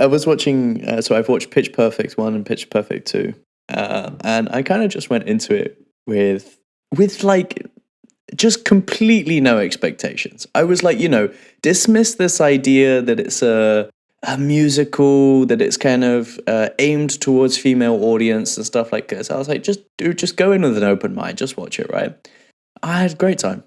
I was watching, so I've watched Pitch Perfect 1 and Pitch Perfect 2. And I kind of just went into it with like just completely no expectations. I was like, dismiss this idea that it's a musical, that it's kind of aimed towards female audience and stuff like this. I was like, just go in with an open mind, just watch it, right? I had a great time.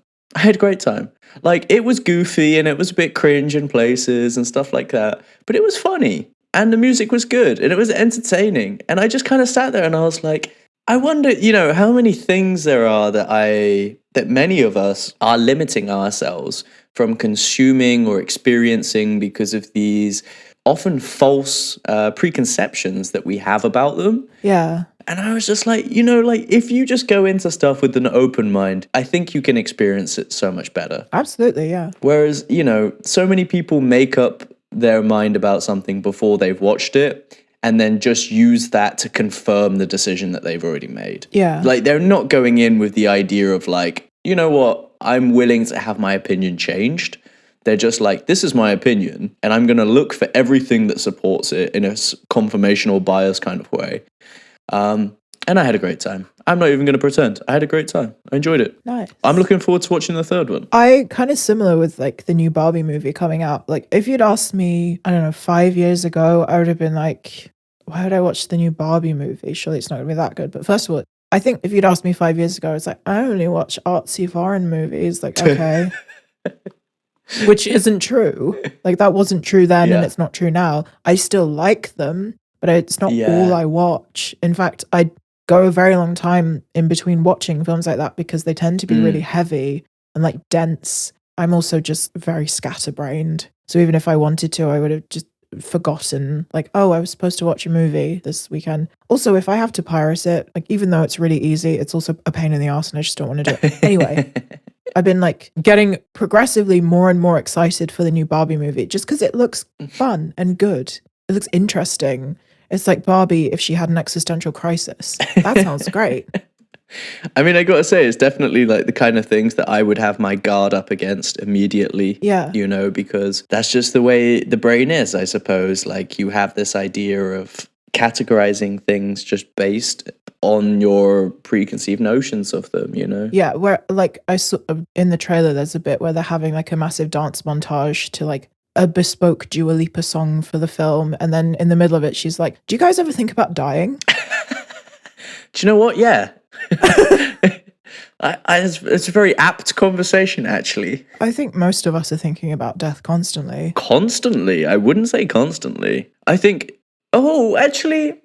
Like, it was goofy and it was a bit cringe in places and stuff like that, but it was funny and the music was good and it was entertaining. And I just kind of sat there and I was like, I wonder, how many things there are that many of us are limiting ourselves from consuming or experiencing because of these often false preconceptions that we have about them. Yeah. And I was just like, if you just go into stuff with an open mind, I think you can experience it so much better. Absolutely, yeah. Whereas, so many people make up their mind about something before they've watched it and then just use that to confirm the decision that they've already made. Yeah. Like, they're not going in with the idea of like, you know what, I'm willing to have my opinion changed. They're just like, this is my opinion, and I'm going to look for everything that supports it in a confirmational bias kind of way. And I had a great time. I'm not even going to pretend. I had a great time. I enjoyed it. Nice. I'm looking forward to watching the third one. I kind of similar with like the new Barbie movie coming out. Like, if you'd asked me, I don't know, 5 years ago, I would have been like, why would I watch the new Barbie movie? Surely it's not going to be that good. But first of all, I think if you'd asked me 5 years ago, it's like, I only watch artsy foreign movies. Like, okay. Which isn't true. Like, that wasn't true then and it's not true now. I still like them, but it's not all I watch. In fact, I go a very long time in between watching films like that because they tend to be really heavy and like dense. I'm also just very scatterbrained. So even if I wanted to, I would have just forgotten, like, oh, I was supposed to watch a movie this weekend. Also, if I have to pirate it, like, even though it's really easy, it's also a pain in the arse and I just don't want to do it. Anyway, I've been like getting progressively more and more excited for the new Barbie movie just because it looks fun and good. It looks interesting. It's like Barbie if she had an existential crisis. That sounds great. I mean, I gotta say, it's definitely like the kind of things that I would have my guard up against immediately. Yeah. Because that's just the way the brain is, I suppose. Like, you have this idea of categorizing things just based on your preconceived notions of them, Yeah, where like I saw in the trailer, there's a bit where they're having like a massive dance montage to like a bespoke Dua Lipa song for the film. And then in the middle of it, she's like, do you guys ever think about dying? Do you know what? Yeah. It's a very apt conversation, actually. I think most of us are thinking about death constantly. Constantly? I wouldn't say constantly. I think, actually,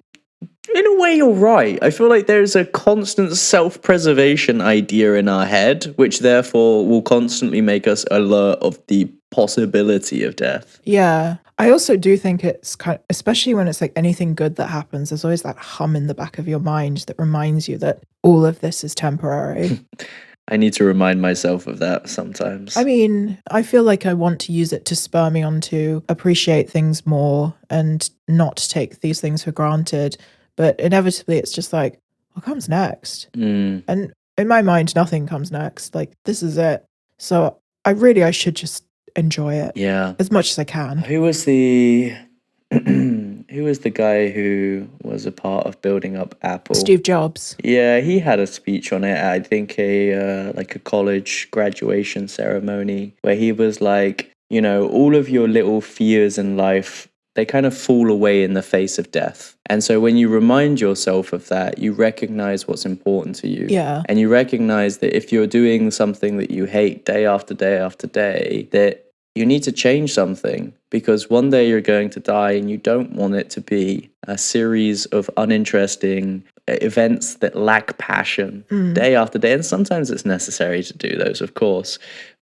in a way, you're right. I feel like there's a constant self-preservation idea in our head, which therefore will constantly make us alert of the possibility of death. Yeah. I also do think it's kind of, especially when it's like anything good that happens, there's always that hum in the back of your mind that reminds you that all of this is temporary. I need to remind myself of that sometimes. I mean, I feel like I want to use it to spur me on to appreciate things more and not take these things for granted. But inevitably, it's just like, what comes next? And in my mind, nothing comes next. Like, this is it. So I should just enjoy it. Yeah. As much as I can. Who was the guy who was a part of building up Apple? Steve Jobs. Yeah, he had a speech on it. I think a college graduation ceremony where he was like, all of your little fears in life, they kind of fall away in the face of death. And so when you remind yourself of that, you recognize what's important to you. Yeah. And you recognize that if you're doing something that you hate day after day after day, that you need to change something, because one day you're going to die and you don't want it to be a series of uninteresting events that lack passion day after day. And sometimes it's necessary to do those, of course,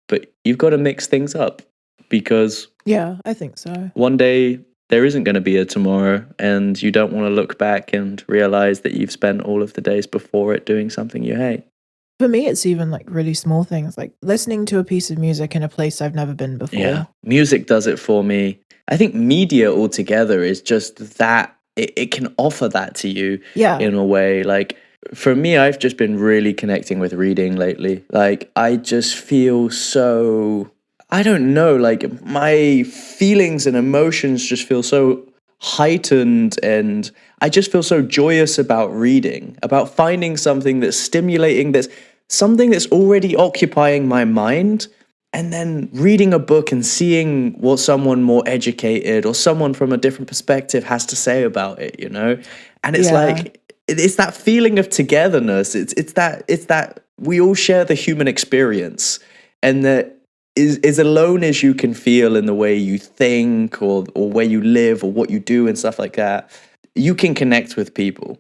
but you've got to mix things up, because yeah, I think so. One day there isn't going to be a tomorrow, and you don't want to look back and realize that you've spent all of the days before it doing something you hate. For me, it's even like really small things, like listening to a piece of music in a place I've never been before. Yeah, music does it for me. I think media altogether is just that, it can offer that to you in a way. Like, for me, I've just been really connecting with reading lately. Like, I just feel so, I don't know, like my feelings and emotions just feel so heightened, and I just feel so joyous about reading, about finding something that's stimulating, that's something that's already occupying my mind, and then reading a book and seeing what someone more educated or someone from a different perspective has to say about it, you know? And it's Yeah. like it's that feeling of togetherness. It's that we all share the human experience, and that is alone as you can feel in the way you think, or where you live, or what you do and stuff like that. You can connect with people.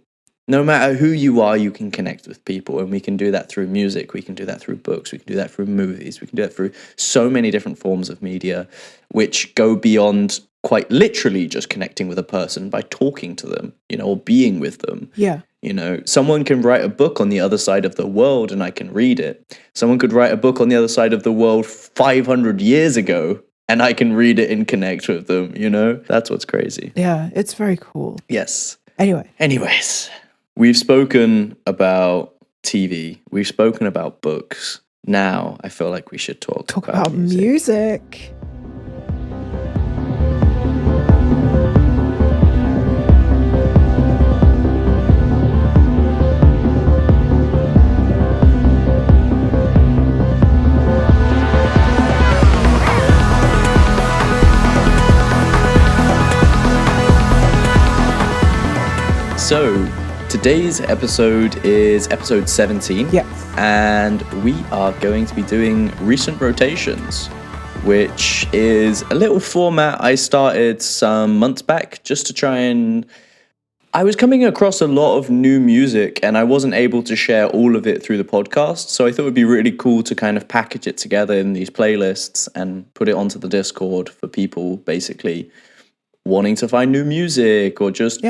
No matter who you are, you can connect with people, and we can do that through music, we can do that through books, we can do that through movies, we can do that through so many different forms of media, which go beyond quite literally just connecting with a person by talking to them, you know, or being with them. Yeah. You know, someone can write a book on the other side of the world and I can read it. Someone could write a book on the other side of the world 500 years ago and I can read it and connect with them, you know? That's what's crazy. Yeah. It's very cool. Yes. Anyway. Anyways, we've spoken about TV. We've spoken about books. Now I feel like we should talk About music. So, today's episode is episode 17. Yes. And we are going to be doing recent rotations, which is a little format I started some months back just to try and... I was coming across a lot of new music and I wasn't able to share all of it through the podcast. So I thought it would be really cool to kind of package it together in these playlists and put it onto the Discord for people basically wanting to find new music or just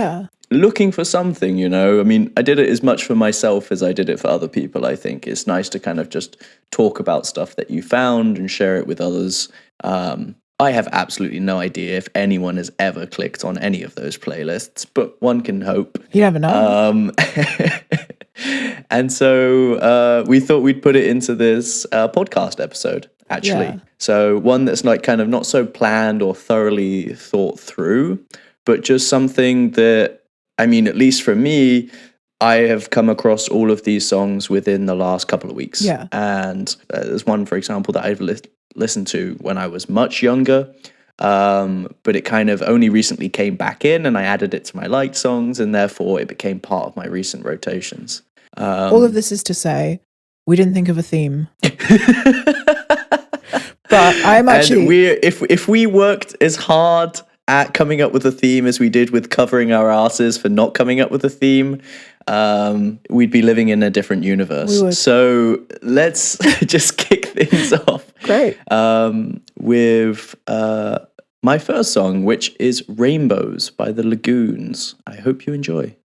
looking for something, you know. I mean, I did it as much for myself as I did it for other people. I think it's nice to kind of just talk about stuff that you found and share it with others. I have absolutely no idea if anyone has ever clicked on any of those playlists, but one can hope. You never know. And so we thought we'd put it into this podcast episode, actually. Yeah. So one that's like kind of not so planned or thoroughly thought through, but just something that, I mean, at least for me, I have come across all of these songs within the last couple of weeks. Yeah. And there's one, for example, that I've listened to when I was much younger, but it kind of only recently came back in and I added it to my liked songs, and therefore it became part of my recent rotations. All of this is to say, we didn't think of a theme. But I'm actually... And if we worked as hard at coming up with a theme as we did with covering our asses for not coming up with a theme, we'd be living in a different universe. We would. So let's just kick things off. Great. With my first song, which is Rainbows by the Lagoons. I hope you enjoy.